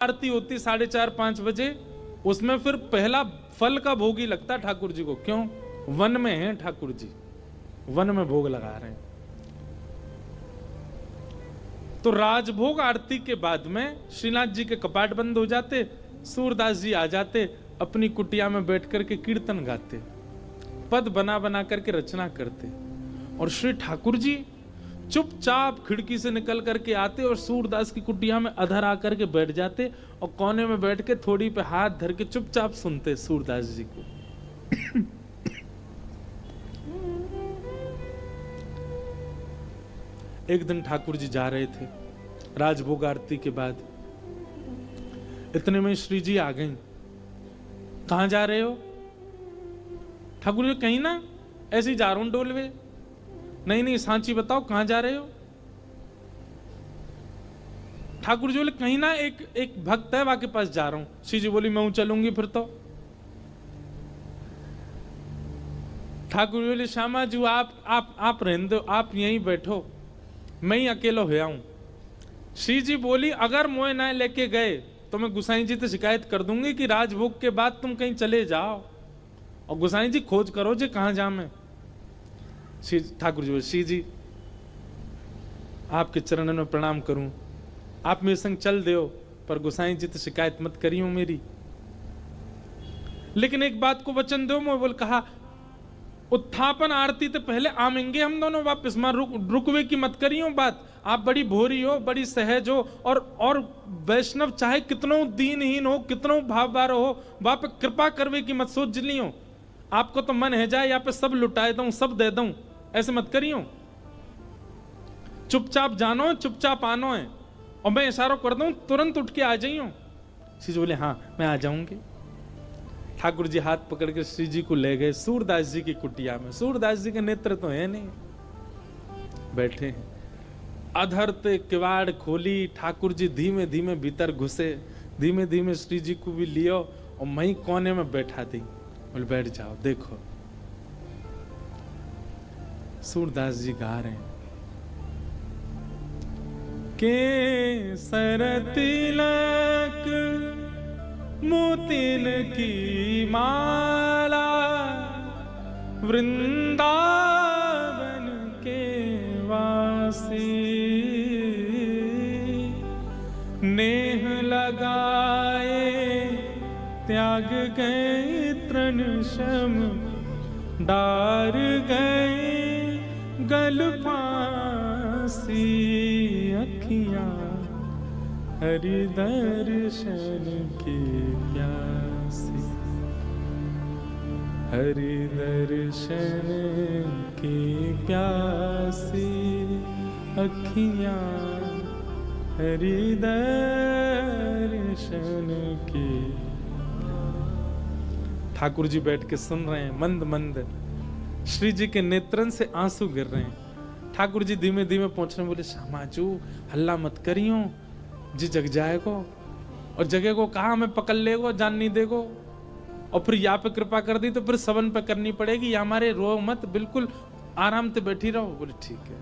आरती होती 4:30-5 बजे, उसमें फिर पहला फल का भोग ही लगता है ठाकुर जी को। क्यों? वन में हैं ठाकुर जी, वन में भोग लगा रहे हैं। तो राजभोग आरती के बाद में श्रीनाथ जी के कपाट बंद हो जाते, सूरदास जी आ जाते, अपनी कुटिया में बैठ करके कीर्तन गाते, पद बना बना करके रचना करते, और श्री ठाकुर जी चुपचाप खिड़की से निकल करके आते और सूरदास की कुटिया में अधर आकर के बैठ जाते और कोने में बैठ के थोड़ी पे हाथ धर के चुपचाप सुनते सूरदास जी को। एक दिन ठाकुर जी जा रहे थे राजभोग आरती के बाद, इतने में श्री जी आ गई। कहां जा रहे हो? ठाकुर जी कहीं ना, ऐसे ही जा रहा हूं डोलवे। नहीं नहीं सांची बताओ कहां जा रहे हो? ठाकुर जी बोले कहीं ना, एक भक्त है वहां के पास जा रहा हूं। श्री जी बोली मैं चलूंगी फिर तो। ठाकुर जी बोले श्यामा जी आप रहने दो, आप यहीं बैठो, मैं ही अकेला हो आऊं। श्री जी बोली अगर मोए ना लेके गए तो मैं गुसाई जी से शिकायत कर दूंगी कि राजभोग के बाद तुम कहीं चले जाओ, और गुसाई जी खोज करो जे कहां जा मैं। ठाकुर जी बोले श्री जी आपके चरणों में प्रणाम करूं, आप मेरे संग चल दो, पर गुसाई जी तो शिकायत मत करियो मेरी, लेकिन एक बात को वचन दो। मैं बोल कहा उत्थापन आरती तो पहले आमेंगे हम दोनों वापस, मां रुकवे की मत करियो बात। आप बड़ी भोरी हो, बड़ी सहज हो, और वैष्णव चाहे कितनों दीनहीन हो, कितनों भाववार हो, वहां पे कृपा करवे की मत सोच लियो। आपको तो मन है जाए यहाँ पे सब लुटाए दूं, सब दे दूं, ऐसे मत करियो। चुपचाप जानो, चुपचाप आनो है, और मैं इशारा कर दूं तुरंत उठ के आ जाइयो। श्री जी बोले हाँ मैं आ जाऊंगी। ठाकुर जी हाथ पकड़ के श्री जी को ले गए सूरदास जी की कुटिया में। सूरदास जी के नेत्र तो है नहीं, बैठे हैं। अधर ते किवाड़ खोली, ठाकुर जी धीमे धीमे भीतर घुसे, धीमे धीमे श्री जी को भी लियो और मैं कोने में बैठा दी। बोले बैठ जाओ। देखो सूरदास जी गा रहे हैं के सर तिलक मोतिन की माला, वृंदावन के वासी, नेह लगाए त्याग गए तृण शम, डार गए गल फांसी, अखियां हरि दर्शन की प्यासी, हरि दर्शन की प्यासी, अखियां हरि दर्शन की। ठाकुर जी बैठ के सुन रहे हैं, मंद मंद श्री जी के नेत्रन से आंसू गिर रहे हैं। ठाकुर जी धीमे धीमे पहुंच रहे, बोले श्यामाचू हल्ला मत करियो जी, जग जाएगो, और जगह को कहा हमें पकड़ लेगो, जान नहीं देगो, और फिर यहाँ पे कृपा कर दी तो फिर सवन पे करनी पड़ेगी, या हमारे रो मत, बिल्कुल आराम से बैठी रहो। बोले ठीक है।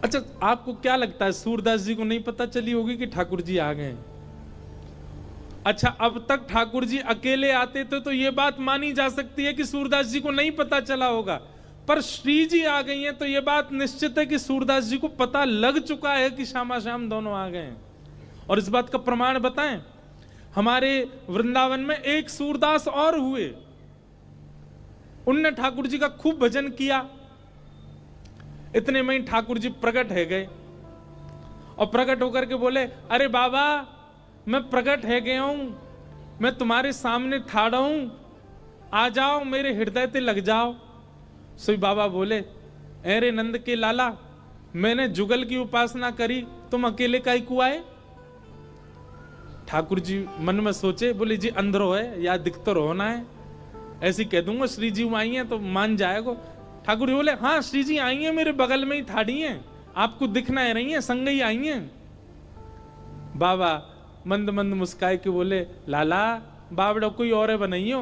अच्छा आपको क्या लगता है सूरदास जी को नहीं पता चली होगी कि ठाकुर जी आ गए? अच्छा अब तक ठाकुर जी अकेले आते थे तो ये बात मानी जा सकती है कि सूरदास जी को नहीं पता चला होगा, पर श्री जी आ गई हैं तो ये बात निश्चित है कि सूरदास जी को पता लग चुका है कि श्यामा श्याम दोनों आ गए हैं। और इस बात का प्रमाण बताएं, हमारे वृंदावन में एक सूरदास और हुए, उनने ठाकुर जी का खूब भजन किया। इतने में ही ठाकुर जी प्रकट है गए, और प्रकट होकर के बोले अरे बाबा मैं प्रकट है गया हूं, मैं तुम्हारे सामने ठाड़ा हूं, आ जाओ मेरे हृदय ते लग जाओ। सो बाबा बोले अरे नंद के लाला, मैंने जुगल की उपासना करी, तुम अकेले काहे को आए? ठाकुर जी मन में सोचे, बोले जी अंदरो है या दिखतर होना है, ऐसी कह दूंगा श्री जी आई हैं तो मान जाएगा। ठाकुर जी बोले हाँ श्री जी आई हैं, मेरे बगल में ही ठाड़ी हैं, आपको दिखना है रही हैं, संग ही आई हैं। बाबा मंद मंद मुस्काए के बोले लाला बावड़ा कोई और है बनाइयो,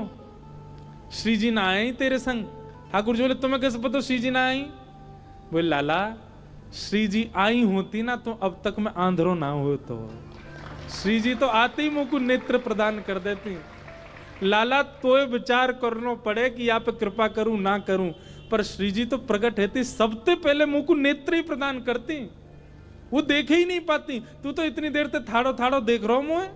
श्री जी ना आए तेरे संग। ठाकुर जी बोले तुम्हें कैसे पता श्री जी ना आई? बोले लाला श्री जी आई होती ना तो अब तक मैं आंधरो ना हो तो। श्री जी तो आते ही मुंह को नेत्र प्रदान कर देते हैं। लाला तोय विचार करना पड़े कि यहाँ पे कृपा करूं ना करूं, पर श्री जी तो प्रकट है सबसे पहले मुंह को नेत्र ही प्रदान करती, वो देखे ही नहीं पाती। तू तो इतनी देर तक थाड़ो थाड़ो देख रहा मुँह,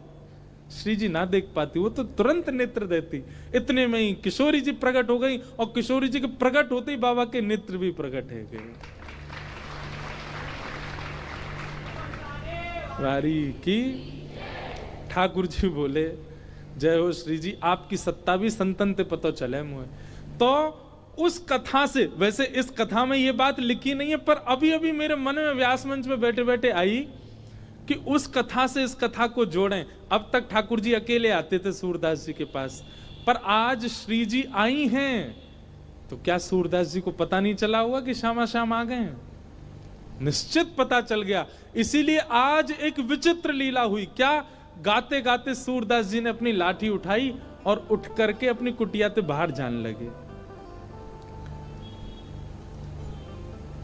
श्री जी ना देख पाती, वो तो तुरंत नेत्र देती। इतने में ही किशोरी जी प्रकट हो गई, और किशोरी जी के प्रकट होते ही बाबा के नेत्र भी प्रकट है गए। वारी की ठाकुर जी बोले जय हो श्री जी, आपकी सत्ता भी संतन ते पता चले मुझे। तो उस कथा से, वैसे इस कथा में ये बात लिखी नहीं है, पर अभी अभी मेरे मन में व्यास मंच में बैठे बैठे आई कि उस कथा से इस कथा को जोड़ें। अब तक ठाकुर जी अकेले आते थे सूरदास जी के पास, पर आज श्री जी आई हैं, तो क्या सूरदास जी को पता नहीं चला होगा कि श्यामा श्याम आ गए हैं? निश्चित पता चल गया। इसीलिए आज एक विचित्र लीला हुई। क्या? गाते गाते सूरदास जी ने अपनी लाठी उठाई और उठ करके अपनी कुटिया से बाहर जाने लगे।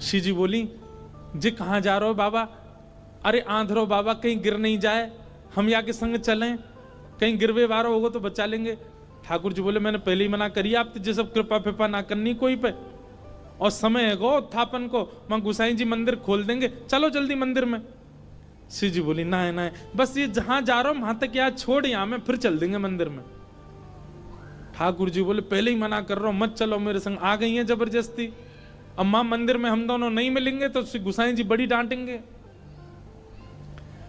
श्री जी बोली जी कहां जा रहे हो बाबा? अरे आंधरो बाबा, कहीं गिर नहीं जाए, हम यहाँ के संग चलें, कहीं गिरवे वारो होगा तो बचा लेंगे। ठाकुर जी बोले मैंने पहले ही मना करी आप तो सब कृपा फिपा ना करनी कोई पे, और समय है गो उत्थापन को, मां गुसाई जी मंदिर खोल देंगे, चलो जल्दी मंदिर में। श्री जी बोली ना है ना है, बस ये जहां जा रहा हूं वहां तक यार छोड़, यहां में फिर चल देंगे मंदिर में। ठाकुर जी बोले पहले ही मना कर रहा हूं, मत चलो मेरे संग। आ गई है जबरदस्ती, अब मां मंदिर में हम दोनों नहीं मिलेंगे तो श्री गुसाई जी बड़ी डांटेंगे।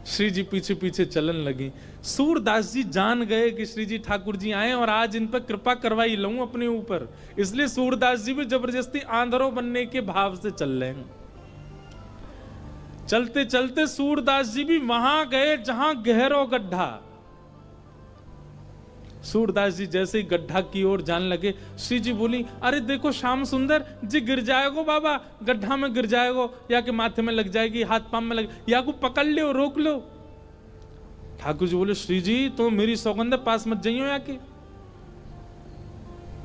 श्री जी पीछे पीछे चलन लगी। सूरदास जी जान गए कि श्री जी ठाकुर जी आए और आज इन पर कृपा करवाई लूं अपने ऊपर, इसलिए सूरदास जी भी जबरदस्ती आंधरो बनने के भाव से चल रहे हैं। चलते चलते सूरदास जी भी वहां गए जहां गहरो गड्ढा। सूरदास जी जैसे ही गड्ढा की ओर जाने लगे, श्री जी बोली अरे देखो श्याम सुंदर जी गिर जाएगो बाबा, गड्ढा में गिर जाएगो, या के माथे में लग जाएगी, हाथ पांव में लग, या को पकड़ लो, रोक लो। ठाकुर जी बोले श्री जी तो मेरी सौगंध पास मत जाइयो, या के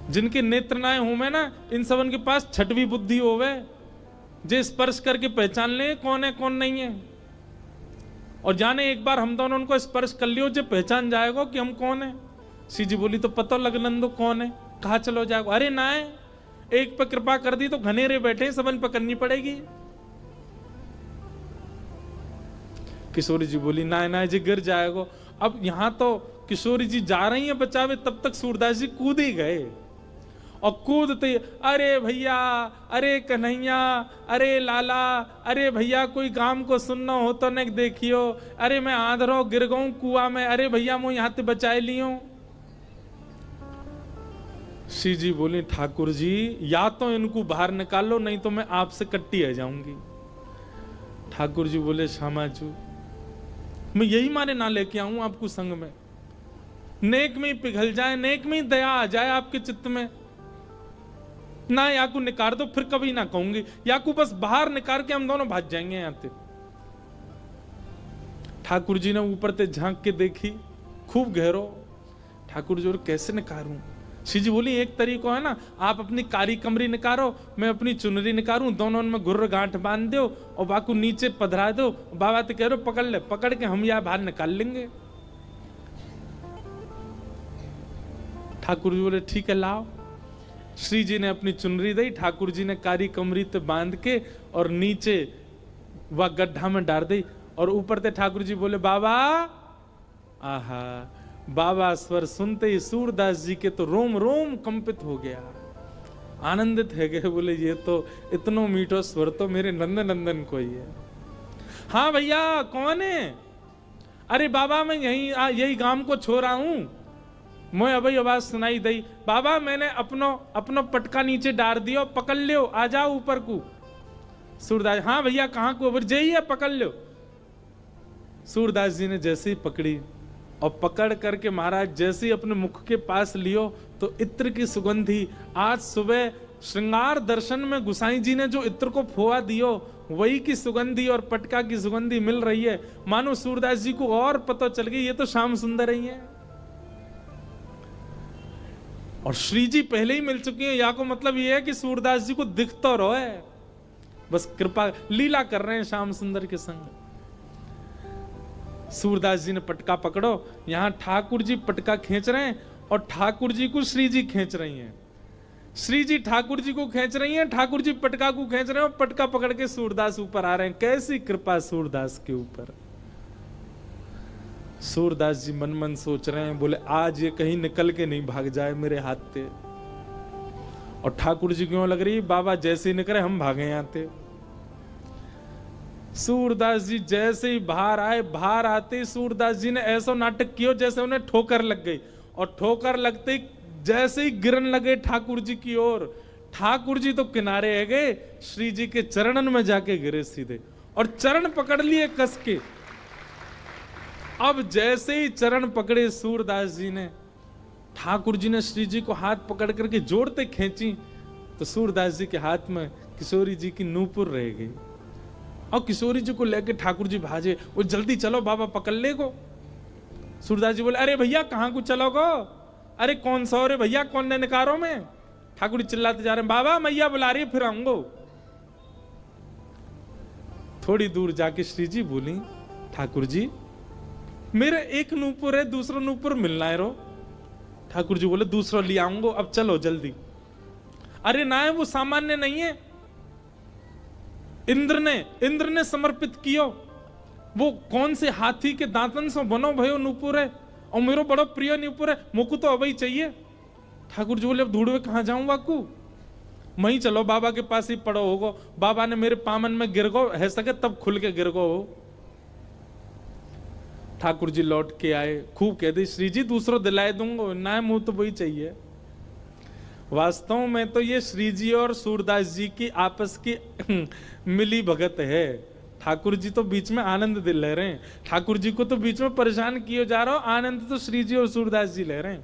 जिनके नेत्र नाए हूं मैं ना, इन सबन के पास छठवीं बुद्धि होवे, जे स्पर्श करके पहचान ले कौन है कौन नहीं है। और जाने एक बार हम दोनों उनको स्पर्श कर लियो, जो पहचान जाएगा कि हम कौन है। श्री जी बोली तो पता लगन दो कौन है, कहा चलो जाएगा। अरे ना है, एक पर कृपा कर दी तो घनेरे बैठे सबन पकड़नी पड़ेगी। किशोरी जी बोली ना ना जी गिर जाएगा। अब यहां तो किशोरी जी जा रही हैं बचावे, तब तक सूरदास जी कूद ही गए, और कूदते अरे भैया, अरे कन्हैया, अरे लाला, अरे भैया कोई काम को सुनना हो तो न देखियो, अरे मैं आंधरो गिर गऊं कुआ में, अरे भैया मैं यहां से बचाए लियो। श्री जी बोले ठाकुर जी या तो इनको बाहर निकालो, नहीं तो मैं आपसे कट्टी आ जाऊंगी। ठाकुर जी बोले श्यामा जी मैं यही मारे ना लेके आऊं आपको संग में, नेक में ही पिघल जाए, नेक में ही दया आ जाए आपके चित्त में ना, या को निकाल दो, फिर कभी ना कहूंगी, या को बस बाहर निकाल के हम दोनों भाग जाएंगे यहां से। ठाकुर जी ने ऊपर से झांक के देखी, खूब गहरो। ठाकुर जी कैसे निकारूं? श्री जी बोली एक तरीका है ना, आप अपनी कारी कमरी निकारो, मैं अपनी चुनरी निकारूं, दोनों में गुर्र गांठ बांध दो और बाकू नीचे पधरा दो, बाबा तो कह रहे पकड़ ले, पकड़ के हम यहां बाहर निकाल लेंगे। ठाकुर जी बोले ठीक है लाओ। श्री जी ने अपनी चुनरी दी, ठाकुर जी ने कारी कमरी ते बांध के और नीचे वह गड्ढा में डाल दी, और ऊपर से ठाकुर जी बोले बाबा। आहा, बाबा स्वर सुनते ही सूरदास जी के तो रोम रोम कंपित हो गया, आनंदित है गए, बोले ये तो इतनो मीठो स्वर तो मेरे नंदन नंदन को ही है। हाँ भैया कौन है? अरे बाबा मैं यही गांव को छोड़ा हूं, मैं अभी आवाज सुनाई दी, बाबा मैंने अपनो पटका नीचे डाल दियो, पकड़ लियो, आ जाओ ऊपर को। सूरदास हाँ भैया कहाँ को? जय है पकड़ लो। सूरदास जी ने जैसे ही पकड़ी और पकड़ करके महाराज जैसे ही अपने मुख के पास लियो तो इत्र की सुगंधी, आज सुबह श्रृंगार दर्शन में गुसाई जी ने जो इत्र को फोआ दियो वही की सुगंधी और पटका की सुगंधी मिल रही है। मानो सूरदास जी को और पता चल गई ये तो श्याम सुंदर ही है, और श्री जी पहले ही मिल चुकी है। या को मतलब ये है कि सूरदास जी को दिख तो रहो है, बस कृपा लीला कर रहे हैं श्याम सुंदर के संग। सूरदास जी ने पटका पकड़ो, यहां ठाकुर जी पटका खींच रहे हैं और ठाकुर जी को श्री जी खींच रही हैं। श्री जी ठाकुर जी को खींच रही हैं, ठाकुर जी पटका को खींच रहे हैं और पटका पकड़ के सूरदास ऊपर आ रहे हैं। कैसी कृपा सूरदास के ऊपर। सूरदास जी मन मन सोच रहे हैं, बोले आज ये कहीं निकल के नहीं भाग जाए मेरे हाथ से। और ठाकुर जी क्यों लग रही, बाबा जैसे ही निकले हम भागे यहाँ थे। सूरदास जी जैसे ही बाहर आए, बाहर आते ही सूरदास जी ने ऐसा नाटक किया जैसे उन्हें ठोकर लग गई, और ठोकर लगते ही जैसे ही गिरन लगे ठाकुर जी की ओर, ठाकुर जी तो किनारे है गए, श्री जी के चरणन में जाके गिरे सीधे और चरण पकड़ लिए कस के। अब जैसे ही चरण पकड़े सूरदास जी ने, ठाकुर जी ने श्री जी को हाथ पकड़ करके जोड़ते खींची तो सूरदास जी के हाथ में किशोरी जी की नूपुर रह गई। और किशोरी जी को लेके ठाकुर जी भाजे, वो जल्दी चलो बाबा पकड़ ले को। सूरदास जी बोले अरे भैया कहां को चलोगो, अरे कौन सा रे भैया, कौन ने निकारो में। ठाकुर जी चिल्लाते जा रहे हैं, बाबा मैया बुला रही है फिर आऊंगो। थोड़ी दूर जाके श्री जी बोली, ठाकुर जी मेरे एक नूपुर है, दूसरा नूपुर मिलना है रो। ठाकुर जी बोले दूसरा ले आऊंगो, अब चलो जल्दी। अरे ना है वो सामान्य नहीं है, इंद्र ने समर्पित कियो, वो कौन से हाथी के दांतन से बनो भयो नूपुर है, और मेरो बड़ो प्रिय नूपुर है, मुकु तो अभी चाहिए। ठाकुर जी बोले अब ढूंढवे कहां जाऊं बाकू, वहीं चलो बाबा के पास ही पड़ो होगो, बाबा ने मेरे पामन में गिर गो है सके तब खुल के गिर गो हो। ठाकुर जी लौट के आए, खूब कह दी श्री जी दूसरो दिलाए दूंगो, ना मुंह तो वही चाहिए। वास्तव में तो ये श्री जी और सूरदास जी की आपस की मिली भगत है। ठाकुर जी तो बीच में आनंद दिल ले रहे हैं, ठाकुर जी को तो बीच में परेशान किए जा रहा हो, आनंद तो श्री जी और सूरदास जी ले रहे हैं।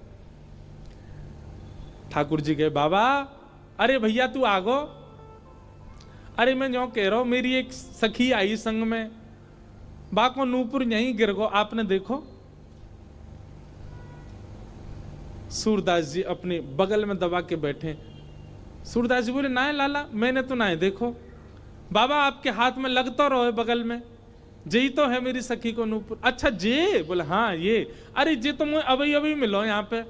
ठाकुर जी कहे बाबा अरे भैया तू आगो, अरे मैं जो कह रहा हूं मेरी एक सखी आई संग में, बाको नूपुर यहीं गिर गो, आपने देखो। सूरदास जी अपने बगल में दबा के बैठे। सूरदास जी बोले ना है लाला, मैंने तो ना है देखो। बाबा आपके हाथ में लगता रहो बगल में, जे तो है मेरी सखी को नूपुर। अच्छा जे, बोले हाँ ये, अरे जे तो मुझे अभी अभी मिलो यहाँ पे।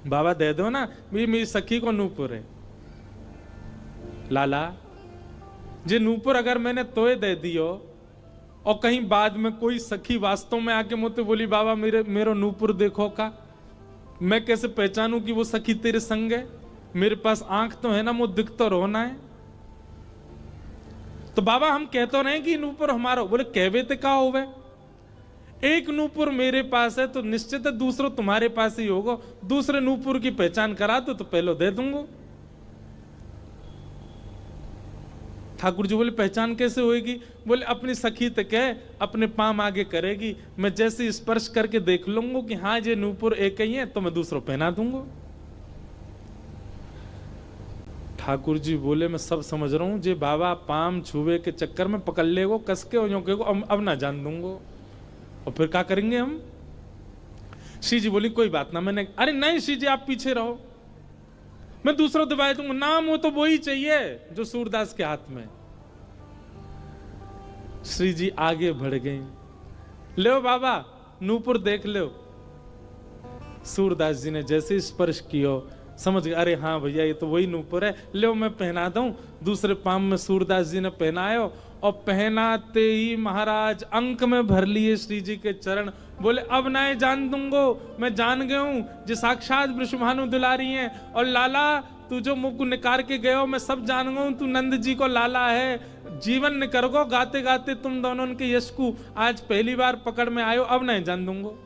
बाबा दे दो ना, मेरी सखी को नूपुर है। लाला जे नूपुर अगर मैंने तोय दे दियो और कहीं बाद में कोई सखी वास्तव में आके मुझे बोली बाबा मेरो नूपुर देखो का, मैं कैसे पहचानूं कि वो सखी तेरे संग है? मेरे पास आंख तो है ना, मुझे दिख तो रोना है। तो बाबा हम कहते रहे कि नूपुर हमारा, बोले कहवे ते का होवे, एक नूपुर मेरे पास है तो निश्चित है दूसरा तुम्हारे पास ही होगा, दूसरे नूपुर की पहचान करा दो तो पहले दे दूंगा। ठाकुर जी बोले पहचान कैसे होएगी? बोले अपनी सखी तक है, अपने पाम आगे करेगी, मैं जैसे स्पर्श करके देख लूंगा कि हाँ ये नूपुर एक ही है तो मैं दूसरों पहना दूंगा। ठाकुर जी बोले मैं सब समझ रहा हूं, जे बाबा पाम छुए के चक्कर में पकड़ ले वो कस के अब ना जान दूंगा, और फिर क्या करेंगे हम? श्री जी बोली कोई बात ना, मैंने अरे नहीं श्री जी आप पीछे रहो, मैं दूसरा दबाए दूंगा, नाम हो तो वो ही चाहिए जो सूरदास के हाथ में। श्री जी आगे बढ़ गए, लो बाबा नूपुर देख लो। सूरदास जी ने जैसे स्पर्श किया समझ गए, अरे हाँ भैया ये तो वही नूपुर है, लो मैं पहना दूं। दूसरे पाम में सूरदास जी ने पहनायो, और पहनाते ही महाराज अंक में भर लिए श्री जी के चरण। बोले अब ना जान दूंगो, मैं जान गया हूं जो साक्षात वृषभानु दुलारी हैं, और लाला तू जो मुख निकार के गए हो मैं सब जान गया हूं, तू नंद जी को लाला है। जीवन निकरगो गाते गाते तुम दोनों के यश को, आज पहली बार पकड़ में आयो, अब नहीं जान दूंगो।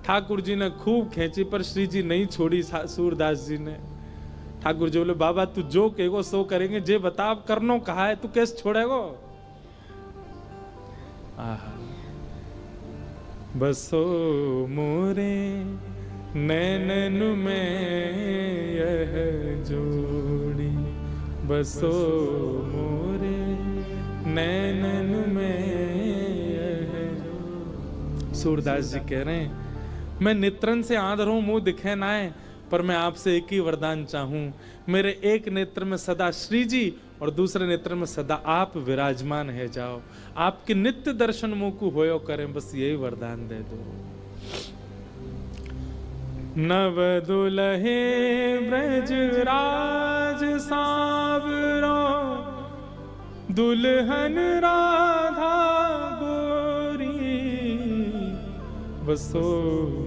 ठाकुर जी ने खूब खींची पर श्री जी नहीं छोड़ी सूरदास जी ने। ठाकुर जी बोले बाबा तू जो कहेगो सो करेंगे, जे बता अब करनो कहा है, तू कैसे छोड़ेगो? बसो मोरे नैनन में यह जोड़ी, बसो मोरे नैनन में यह जोड़ी। सूरदास जी कह रहे हैं मैं नेत्रन से आंध हूं, मुंह दिखे ना है, पर मैं आपसे एक ही वरदान चाहूं, मेरे एक नेत्र में सदा श्री जी और दूसरे नेत्र में सदा आप विराजमान है जाओ, आपके नित्य दर्शन मुकु होयो करें, बस यही वरदान दे दो। नव दुलहे ब्रज राज सावरो, दुल्हन राधा गोरी, बसो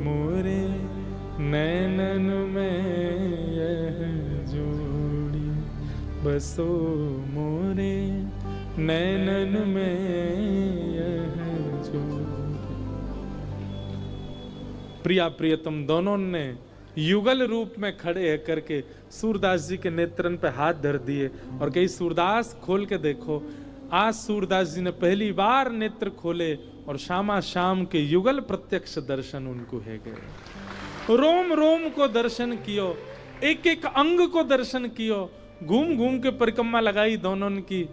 मोरे नैनन में यह जोड़ी, बसो मोरे नैनन में यह जोड़ी। प्रिया प्रियतम दोनों ने युगल रूप में खड़े है करके सूरदास जी के नेत्रन पे हाथ धर दिए और कही सूरदास खोल के देखो। आज सूरदास जी ने पहली बार नेत्र खोले और श्यामा श्याम के युगल प्रत्यक्ष दर्शन उनको है गए। रोम रोम को दर्शन कियो, एक एक अंग को दर्शन कियो, घूम घूम के परिक्रमा लगाई दोनों की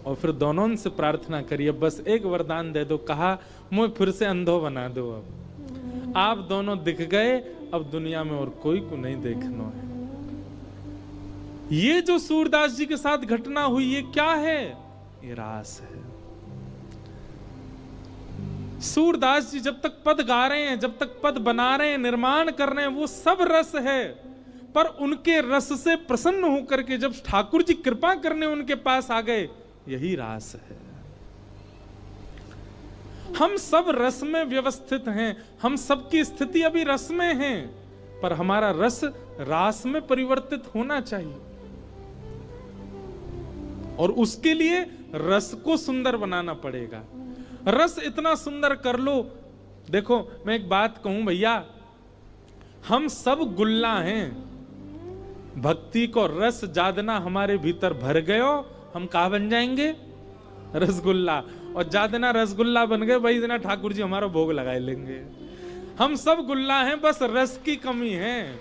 और फिर दोनों से प्रार्थना करिए बस एक वरदान दे दो। कहा मुझे फिर से अंधो बना दो, अब आप दोनों दिख गए, अब दुनिया में और कोई को नहीं देखना है। ये जो सूरदास जी के साथ घटना हुई ये क्या है? ये रास है। सूरदास जी जब तक पद गा रहे हैं, जब तक पद बना रहे हैं, निर्माण कर रहे हैं, वो सब रस है, पर उनके रस से प्रसन्न होकर के जब ठाकुर जी कृपा करने उनके पास आ गए, यही रास है। हम सब रस में व्यवस्थित हैं, हम सबकी स्थिति अभी रस में है, पर हमारा रस रास में परिवर्तित होना चाहिए और उसके लिए रस को सुंदर बनाना पड़ेगा। रस इतना सुंदर कर लो। देखो मैं एक बात कहूं भैया, हम सब गुल्ला हैं, भक्ति को रस जादना हमारे भीतर भर गयो, हम कहा बन जाएंगे? रसगुल्ला। और जादना रसगुल्ला बन गए भाई जना ठाकुर जी हमारा भोग लगा लेंगे। हम सब गुल्ला हैं, बस रस की कमी है।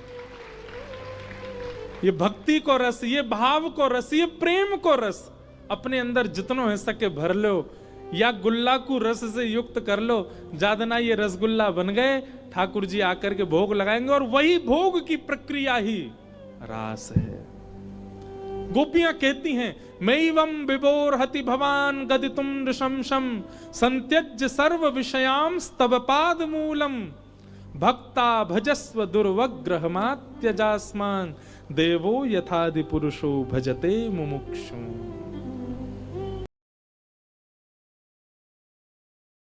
ये भक्ति को रस, ये भाव को रस, ये प्रेम को रस अपने अंदर जितनो है सके भर लो, या गुल्ला को रस से युक्त कर लो। जादना ये रसगुल्ला बन गए, ठाकुर जी आकर के भोग लगाएंगे और वही भोग की प्रक्रिया ही रास है। गोपियां कहती हैं मैवं विभोरहति भवान गदितुम नृशंसम संत्यज्य सर्व विषयां स्तव पाद मूलम भक्ता भजस्व दुर्वग्रहमात्यजास्मान देवो यथादि पुरुषो भजते मुमुक्षु।